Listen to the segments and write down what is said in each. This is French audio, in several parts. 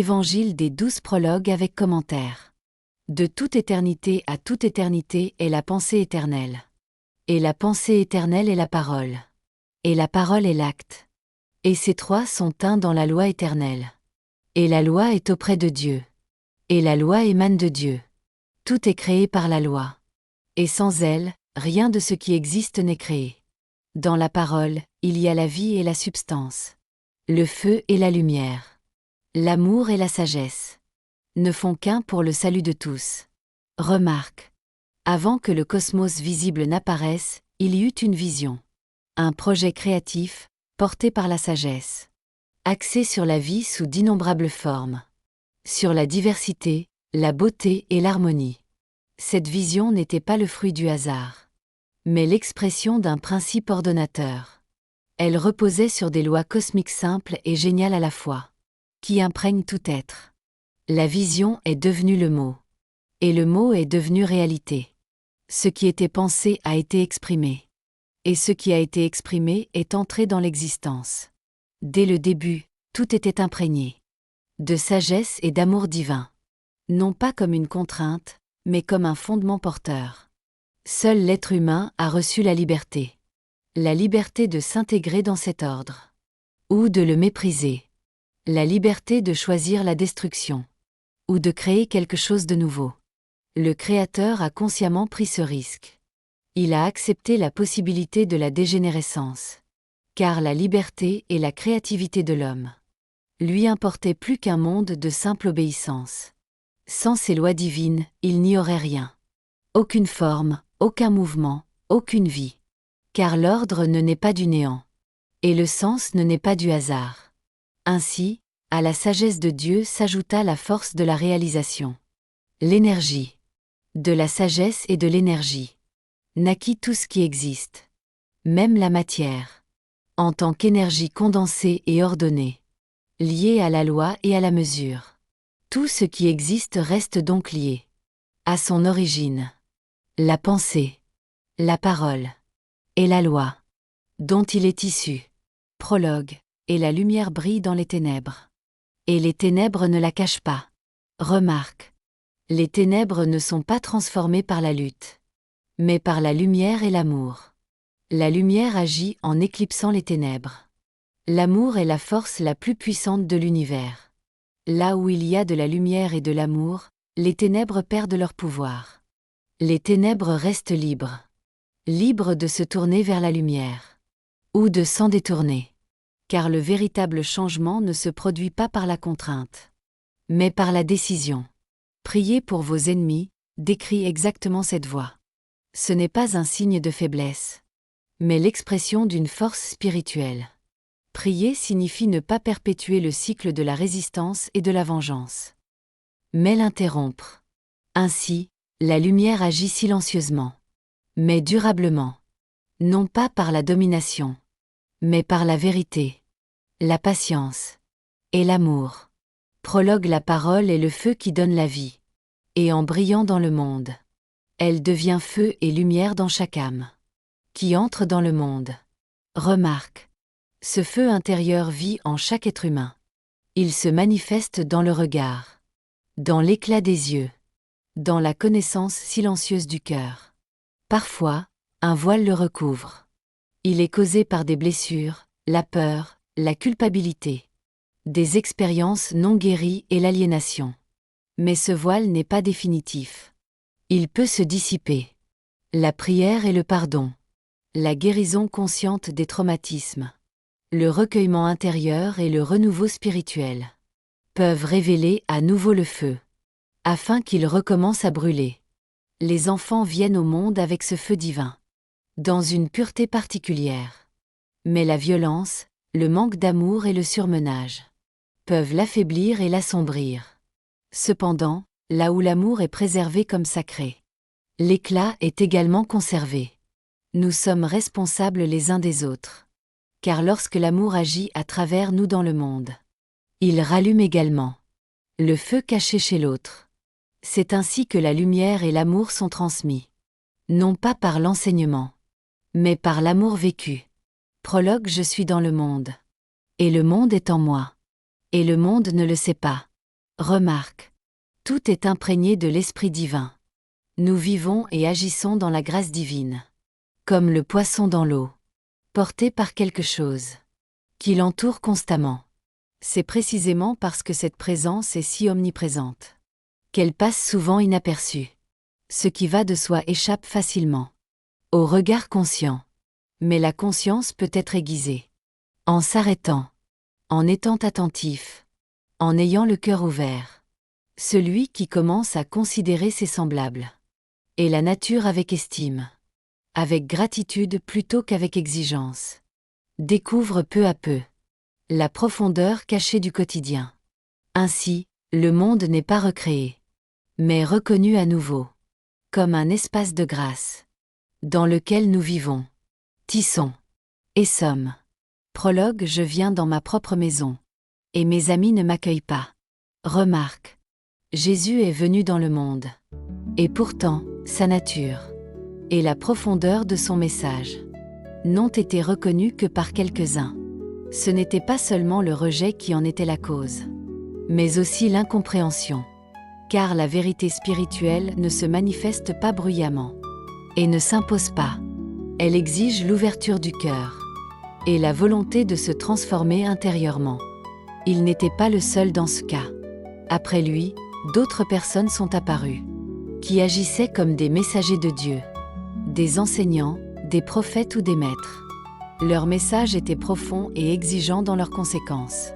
Évangile des 12 prologues avec commentaires. De toute éternité à toute éternité est la pensée éternelle. Et la pensée éternelle est la parole. Et la parole est l'acte. Et ces trois sont un dans la loi éternelle. Et la loi est auprès de Dieu. Et la loi émane de Dieu. Tout est créé par la loi. Et sans elle, rien de ce qui existe n'est créé. Dans la parole, il y a la vie et la substance. Le feu et la lumière. L'amour et la sagesse. Ne font qu'un pour le salut de tous. Remarque. Avant que le cosmos visible n'apparaisse, il y eut une vision. Un projet créatif, porté par la sagesse. Axé sur la vie sous d'innombrables formes. Sur la diversité, la beauté et l'harmonie. Cette vision n'était pas le fruit du hasard, mais l'expression d'un principe ordonnateur. Elle reposait sur des lois cosmiques simples et géniales à la fois, qui imprègnent tout être. La vision est devenue le mot. Et le mot est devenu réalité. Ce qui était pensé a été exprimé. Et ce qui a été exprimé est entré dans l'existence. Dès le début, tout était imprégné de sagesse et d'amour divin. Non pas comme une contrainte, mais comme un fondement porteur. Seul l'être humain a reçu la liberté. La liberté de s'intégrer dans cet ordre. Ou de le mépriser. La liberté de choisir la destruction. Ou de créer quelque chose de nouveau. Le Créateur a consciemment pris ce risque. Il a accepté la possibilité de la dégénérescence. Car la liberté et la créativité de l'homme lui importaient plus qu'un monde de simple obéissance. Sans ces lois divines, il n'y aurait rien. Aucune forme, aucun mouvement, aucune vie. Car l'ordre ne naît pas du néant. Et le sens ne naît pas du hasard. Ainsi, à la sagesse de Dieu s'ajouta la force de la réalisation. L'énergie. De la sagesse et de l'énergie naquit tout ce qui existe. Même la matière. En tant qu'énergie condensée et ordonnée. Liée à la loi et à la mesure. Tout ce qui existe reste donc lié. À son origine. La pensée. La parole. Et la loi. Dont il est issu. Prologue. Et la lumière brille dans les ténèbres. Et les ténèbres ne la cachent pas. Remarque. Les ténèbres ne sont pas transformées par la lutte. Mais par la lumière et l'amour. La lumière agit en éclipsant les ténèbres. L'amour est la force la plus puissante de l'univers. Là où il y a de la lumière et de l'amour, les ténèbres perdent leur pouvoir. Les ténèbres restent libres. Libres de se tourner vers la lumière. Ou de s'en détourner. Car le véritable changement ne se produit pas par la contrainte. Mais par la décision. Priez pour vos ennemis, décrit exactement cette voie. Ce n'est pas un signe de faiblesse. Mais l'expression d'une force spirituelle. Prier signifie ne pas perpétuer le cycle de la résistance et de la vengeance. Mais l'interrompre. Ainsi, la lumière agit silencieusement. Mais durablement. Non pas par la domination. Mais par la vérité. La patience. Et l'amour. Prologue la parole est le feu qui donne la vie. Et en brillant dans le monde. Elle devient feu et lumière dans chaque âme. Qui entre dans le monde. Remarque. Ce feu intérieur vit en chaque être humain. Il se manifeste dans le regard. Dans l'éclat des yeux. Dans la connaissance silencieuse du cœur. Parfois, un voile le recouvre. Il est causé par des blessures, la peur, la culpabilité. Des expériences non guéries et l'aliénation. Mais ce voile n'est pas définitif. Il peut se dissiper. La prière et le pardon. La guérison consciente des traumatismes. Le recueillement intérieur et le renouveau spirituel. Peuvent révéler à nouveau le feu. Afin qu'il recommence à brûler. Les enfants viennent au monde avec ce feu divin. Dans une pureté particulière. Mais la violence, le manque d'amour et le surmenage peuvent l'affaiblir et l'assombrir. Cependant, là où l'amour est préservé comme sacré, l'éclat est également conservé. Nous sommes responsables les uns des autres. Car lorsque l'amour agit à travers nous dans le monde, il rallume également le feu caché chez l'autre. C'est ainsi que la lumière et l'amour sont transmis. Non pas par l'enseignement, mais par l'amour vécu. Prologue. Je suis dans le monde. Et le monde est en moi. Et le monde ne le sait pas. Remarque. Tout est imprégné de l'Esprit divin. Nous vivons et agissons dans la grâce divine. Comme le poisson dans l'eau. Porté par quelque chose. Qui l'entoure constamment. C'est précisément parce que cette présence est si omniprésente. Qu'elle passe souvent inaperçue. Ce qui va de soi échappe facilement. Au regard conscient. Mais la conscience peut être aiguisée. En s'arrêtant. En étant attentif. En ayant le cœur ouvert. Celui qui commence à considérer ses semblables. Et la nature avec estime. Avec gratitude plutôt qu'avec exigence. Découvre peu à peu. La profondeur cachée du quotidien. Ainsi, le monde n'est pas recréé. Mais reconnu à nouveau. Comme un espace de grâce. Dans lequel nous vivons. Tissons. Et sommes. Prologue. Je viens dans ma propre maison. Et mes amis ne m'accueillent pas. Remarque. Jésus est venu dans le monde. Et pourtant, sa nature. Et la profondeur de son message. N'ont été reconnus que par quelques-uns. Ce n'était pas seulement le rejet qui en était la cause. Mais aussi l'incompréhension. Car la vérité spirituelle ne se manifeste pas bruyamment. Et ne s'impose pas. Elle exige l'ouverture du cœur. Et la volonté de se transformer intérieurement. Il n'était pas le seul dans ce cas. Après lui, d'autres personnes sont apparues. Qui agissaient comme des messagers de Dieu. Des enseignants, des prophètes ou des maîtres. Leur message était profond et exigeant dans leurs conséquences.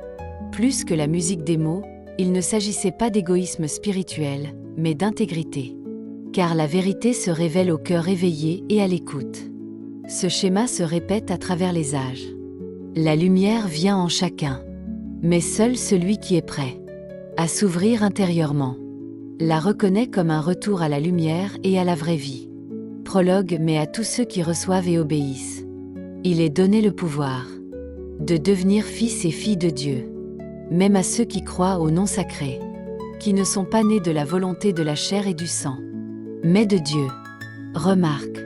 Plus que la musique des mots, il ne s'agissait pas d'égoïsme spirituel, mais d'intégrité. Car la vérité se révèle au cœur éveillé et à l'écoute. Ce schéma se répète à travers les âges. La lumière vient en chacun. Mais seul celui qui est prêt à s'ouvrir intérieurement la reconnaît comme un retour à la lumière et à la vraie vie. Prologue. Mais à tous ceux qui reçoivent et obéissent, il est donné le pouvoir de devenir fils et filles de Dieu. Même à ceux qui croient au nom sacré, qui ne sont pas nés de la volonté de la chair et du sang, mais de Dieu. Remarque.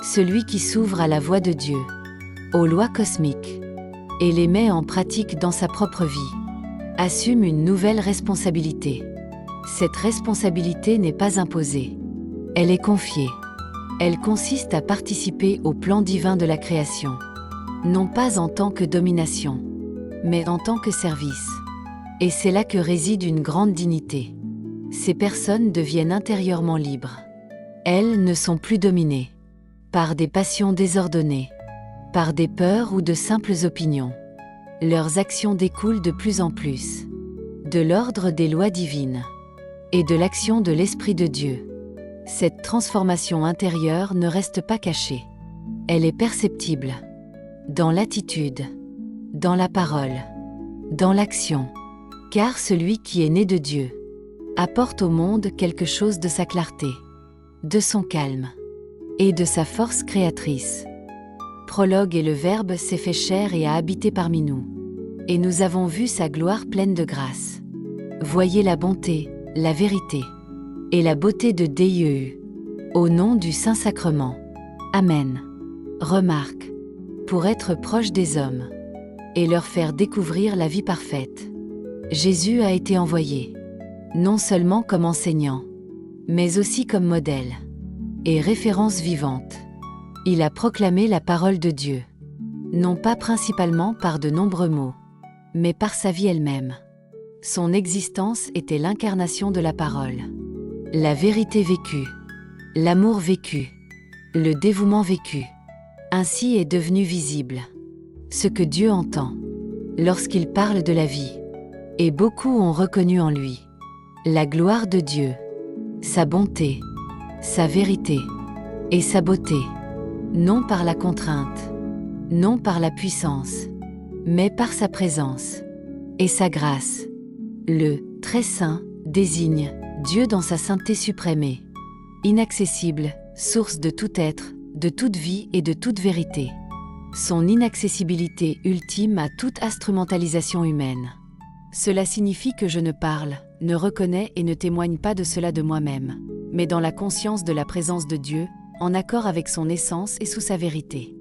Celui qui s'ouvre à la voix de Dieu, aux lois cosmiques, et les met en pratique dans sa propre vie, assume une nouvelle responsabilité. Cette responsabilité n'est pas imposée. Elle est confiée. Elle consiste à participer au plan divin de la création. Non pas en tant que domination, mais en tant que service. Et c'est là que réside une grande dignité. Ces personnes deviennent intérieurement libres. Elles ne sont plus dominées par des passions désordonnées, par des peurs ou de simples opinions. Leurs actions découlent de plus en plus de l'ordre des lois divines et de l'action de l'Esprit de Dieu. Cette transformation intérieure ne reste pas cachée. Elle est perceptible dans l'attitude, dans la parole, dans l'action. Car celui qui est né de Dieu apporte au monde quelque chose de sa clarté, de son calme et de sa force créatrice. Prologue. Et le Verbe s'est fait chair et a habité parmi nous. Et nous avons vu sa gloire pleine de grâce. Voyez la bonté, la vérité et la beauté de Dieu. Au nom du Saint-Sacrement. Amen. Remarque. Pour être proche des hommes et leur faire découvrir la vie parfaite, Jésus a été envoyé, non seulement comme enseignant, mais aussi comme modèle et référence vivante. Il a proclamé la parole de Dieu, non pas principalement par de nombreux mots, mais par sa vie elle-même. Son existence était l'incarnation de la parole. La vérité vécue, l'amour vécu, le dévouement vécu. Ainsi est devenu visible ce que Dieu entend lorsqu'il parle de la vie. Et beaucoup ont reconnu en lui la gloire de Dieu, sa bonté, sa vérité et sa beauté, non par la contrainte, non par la puissance, mais par sa présence et sa grâce. Le « Très Saint » désigne Dieu dans sa sainteté suprême, inaccessible, source de tout être, de toute vie et de toute vérité. Son inaccessibilité ultime à toute instrumentalisation humaine. Cela signifie que je ne parle, ne reconnais et ne témoigne pas de cela de moi-même, mais dans la conscience de la présence de Dieu, en accord avec son essence et sous sa vérité.